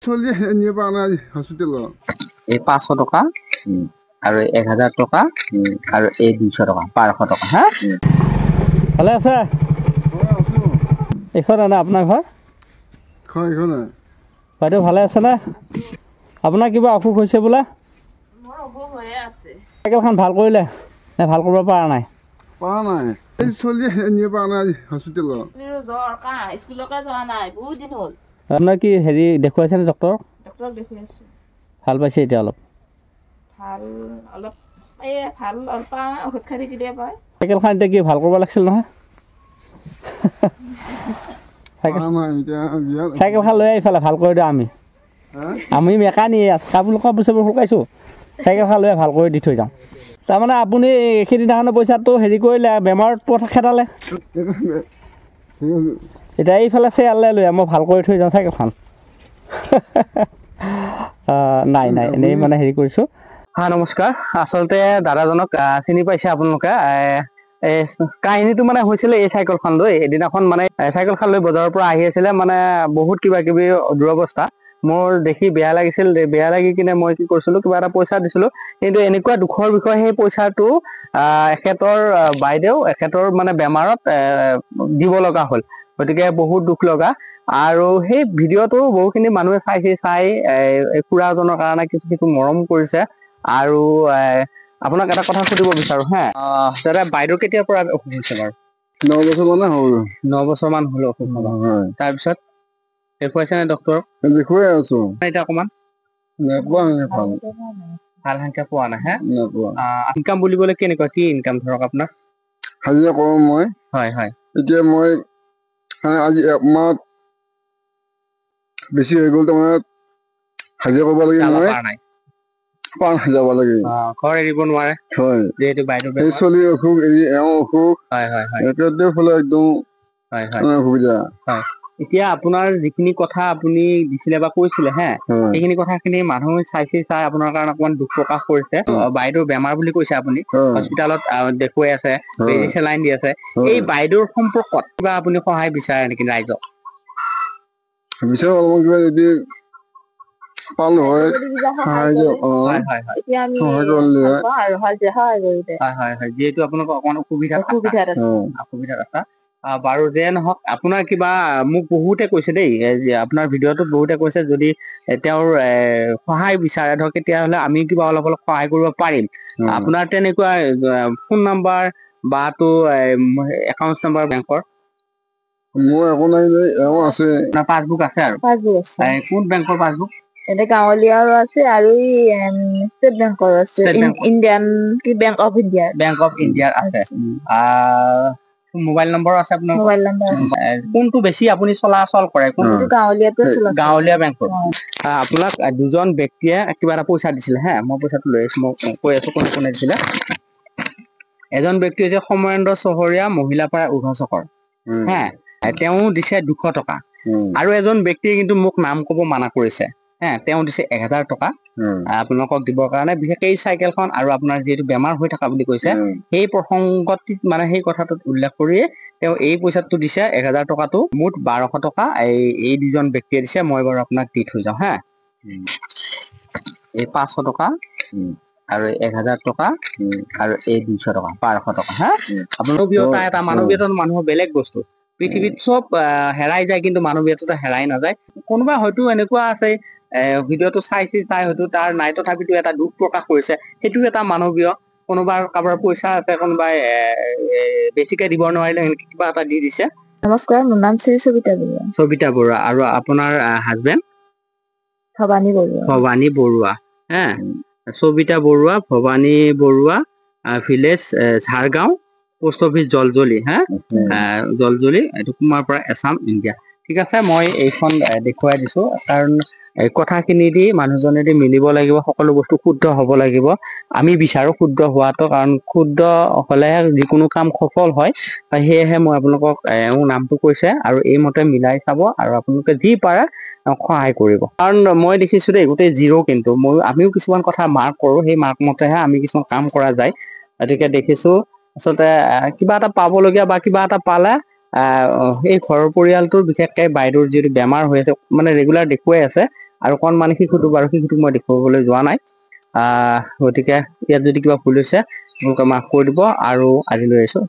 চলি নিয়ে পৰা নাই হস্পিটেলত এই 500 টকা আৰু 1000 টকা আৰু এই 200 টকা 1200 টকা হা ভালে আছে এইখন না আপোনাৰ ঘৰ হয় এইখন বাইদেউ ভালে আছে না আপোনাৰ কিবা অসুখ হৈছে বোলে মোৰ অসুখ হৈ আছে চাইকেলখন ভাল কৰিলে নে ভাল কৰিব পৰা নাই এই চলি নিয়ে পৰা নাই হস্পিটেলত জ্বৰ কাহ স্কুললৈকে যোৱা নাই বহুত দিন হ'ল আপোনাৰ কি হেৰি দেখুৱাইছেনে ডক্টৰক দেখুৱাই আছোঁ ভাল পাইছে এতিয়া অলপ ভাল অলপ ঔষধ খাই থাকিলে পায় চাইকেলখন এতিয়া কি ভাল কৰিব লাগিছিল নহয় চাইকেলখন লৈ আহিফালে ভাল কৰি দিওঁ আমি মেকানিক কাপোৰ পইচাবোৰ শুকাইছোঁ চাইকেলখন লৈ ভাল কৰি দি থৈ যাওঁ তাৰমানে আপুনি সেইদিনাখনৰ পইচাটো হেৰি কৰিলে বেমাৰত খেদালে এতিয়া এইফালে চেয়াৰলৈ লৈ মই ভাল কৰি থৈ যাওঁ চাইকেলখন নাই এনেই মানে হেৰি কৰিছোঁ নমস্কাৰ আচলতে দাদাজনক চিনি পাইছে আপোনালোকে কাহিনীটো মানে হৈছিলে এই চাইকেলখন লৈ এদিনাখন মানে চাইকেলখন লৈ বজাৰৰ পৰা আহি আছিলে মানে বহুত কিবা কিবি দুৰৱস্থা মোৰ দেখি বেয়া লাগিছিল বেয়া লাগি কিনে মই কি কৰিছিলো কিবা এটা পইচা দিছিলো কিন্তু এনেকুৱা দুখৰ বিষয় সেই পইচাটো এখেতৰ বাইদেউ এখেতৰ মানে বেমাৰত দিব লগা হ'ল গতিকে বহুত দুখ লগা আৰু সেই ভিডিঅ'টো বহুখিনি মানুহে চাই খুৰাজনৰ কাৰণে কিছু মৰম কৰিছে আৰু আপোনাক এটা কথা সুধিব বিচাৰো হা দাদা বাইদেউ কেতিয়াৰ পৰা অসুখ হৈছে বাৰু 9 বছৰ মানে হ'ল 9 বছৰ মান হ'ল অসুখ তাৰপিছত দেখুৱাইছে নে ডক্টৰক দেখুৱাই আছো এতিয়া অকমান ভাল সংখ্যা পোৱা নাই হা ইনকাম বুলিবলৈ কেনেকুৱা কি ইনকাম ধৰক আপোনাৰ হাজিৰা কৰোঁ মই হয় এতিয়া মই আজি একমাহ বেছি হৈ গ'ল তাৰমানে হাজিৰা কৰিব লাগে মই পাণ যাব লাগে ঘৰ এৰিব নোৱাৰে হয় যিহেতু বাইদেউ এই চলি অসুখ এৰি এওঁ অসুখ একেতে ফলে একদম অসুবিধা এতিয়া আপোনাৰ যিখিনি কথা আপুনি দিছিলে বা কৈছিলে হে সেইখিনি কথাখিনি মানুহে চাই আপোনাৰ কাৰণে অকমান দুখ প্ৰকাশ কৰিছে বাইদেউৰ বেমাৰ বুলি কৈছে আপুনি হস্পিটালত দেখুৱাই আছে বেজি চেলাইন দি আছে এই বাইদেউৰ সম্পৰ্কত কিবা আপুনি সহায় বিচাৰে নেকি ৰাইজক বিচাৰো অলপমান কিবা যদি পালো হয় যিহেতু আপোনালোকৰ অকমান অসুবিধাত আছে বাৰু যে নহওক আপোনাৰ কিবা মোক বহুতে কৈছে দেই আপোনাৰ ভিডিঅ'টোত বহুতে কৈছে যদি তেওঁৰ সহায় বিচাৰে ধৰক তেতিয়াহ'লে আমি কিবা অলপ সহায় কৰিব পাৰিম আপোনাৰ তেনেকুৱা ফোন নাম্বাৰ বা একাউণ্ট নাম্বাৰ বেংকৰ মোৰ একো নাই এওঁ আছে পাছবুক আছে আৰু কোন বেংকৰ পাছবুক এনে গাঁৱলীয়াৰো আছে আৰু ষ্টেট বেংকৰ আছে ইণ্ডিয়ান বেংক অফ ইণ্ডিয়াৰ আছে মোবাইল নম্বৰ আছে আপোনাৰ কোনটো বেছি আপুনি চলাচল কৰে কোনটো গাঁৱলীয়া বেংকৰ আপোনাক দুজন ব্যক্তিয়ে কিবা এটা পইচা দিছিলে হা মই পইচাটো লৈ আছো মই কৈ আছো কোনে দিছিলে এজন ব্যক্তি হৈছে সমৰেন্দ্ৰ চহৰীয়া মহিলাপাৰা উৰ্ধচকৰ হা তেওঁ দিছে 200 টকা আৰু এজন ব্যক্তিয়ে কিন্তু মোক নাম কব মানা কৰিছে তেওঁ দিছে 1000 টকা আপোনালোকক দিবৰ কাৰণে বিশেষকৈ এই চাইকেলখন আৰু আপোনাৰ যিহেতু বেমাৰ হৈ থকা বুলি কৈছে সেই প্ৰসংগত মানে সেই কথাটোত উল্লেখ কৰিয়ে তেওঁ এই পইচাটো দিছে 1000 টকাটো মুঠ 1200 টকা এই দুজন ব্যক্তিয়ে দিছে মই বাৰু আপোনাক দি থৈ যাওঁ হা এই 500 টকা আৰু 1000 টকা আৰু এই 200 টকা 1200 টকা হা মানৱীয়তা এটা মানৱীয়তা মানুহৰ বেলেগ বস্তু পৃথিৱীত চব হেৰাই যায় কিন্তু মানৱীয়তা হেৰাই নাযায় কোনোবা হয়তো এনেকুৱা আছে ভিডিঅ'টো চাই হয়তো তাৰ নাই তথাপিতো এটা দুখ প্ৰকাশ কৰিছে সেইটো এটা মানৱীয় কোনোবাৰ কাৰোবাৰ পইচা আছে কোনোবাই বেছিকে দিব নোৱাৰিলে কিবা এটা দি দিছে নমস্কাৰ মোৰ নাম শ্ৰী সবিতা বৰুৱা আৰু আপোনাৰ হাজবেণ্ড ভৱানী বৰুৱা হা Sabita Barua Bhabani Barua village Jhargaon post office Jaljali Jaljali এইটো কুমাৰপাৰা আসাম ইণ্ডিয়া ঠিক আছে মই এইখন দেখুৱাই দিছো কাৰণ এই কথাখিনি দি মানুহজনেদি মিলিব লাগিব সকলো বস্তু শুদ্ধ হ'ব লাগিব আমি বিচাৰো শুদ্ধ হোৱাটো কাৰণ শুদ্ধ হ'লে যিকোনো কাম সফল হয় সেয়েহে মই আপোনালোকক নামটো কৈছে আৰু এই মতে মিলাই চাব আৰু আপোনালোকে যি পাৰে সহায় কৰিব কাৰণ মই দেখিছো দেই গোটেই জিৰো কিন্তু আমিও কিছুমান কথা মাৰ্ক কৰো সেই মাৰ্ক মতেহে আমি কিছুমান কাম কৰা যায় গতিকে দেখিছো আচলতে কিবা এটা পাবলগীয়া বা কিবা এটা পালে এই ঘৰৰ পৰিয়ালটোৰ বিশেষকৈ বাইদেউৰ যিটো বেমাৰ হৈ আছে মানে ৰেগুলাৰ দেখুৱাই আছে আৰু কণমানি শিশুটো বাৰু শিশুটোক মই দেখুৱাবলৈ যোৱা নাই। গতিকে ইয়াত যদি কিবা ভুল হৈছে আপোনালোকে মাফ কৰি দিব আৰু আজিলৈ আহিছোঁ।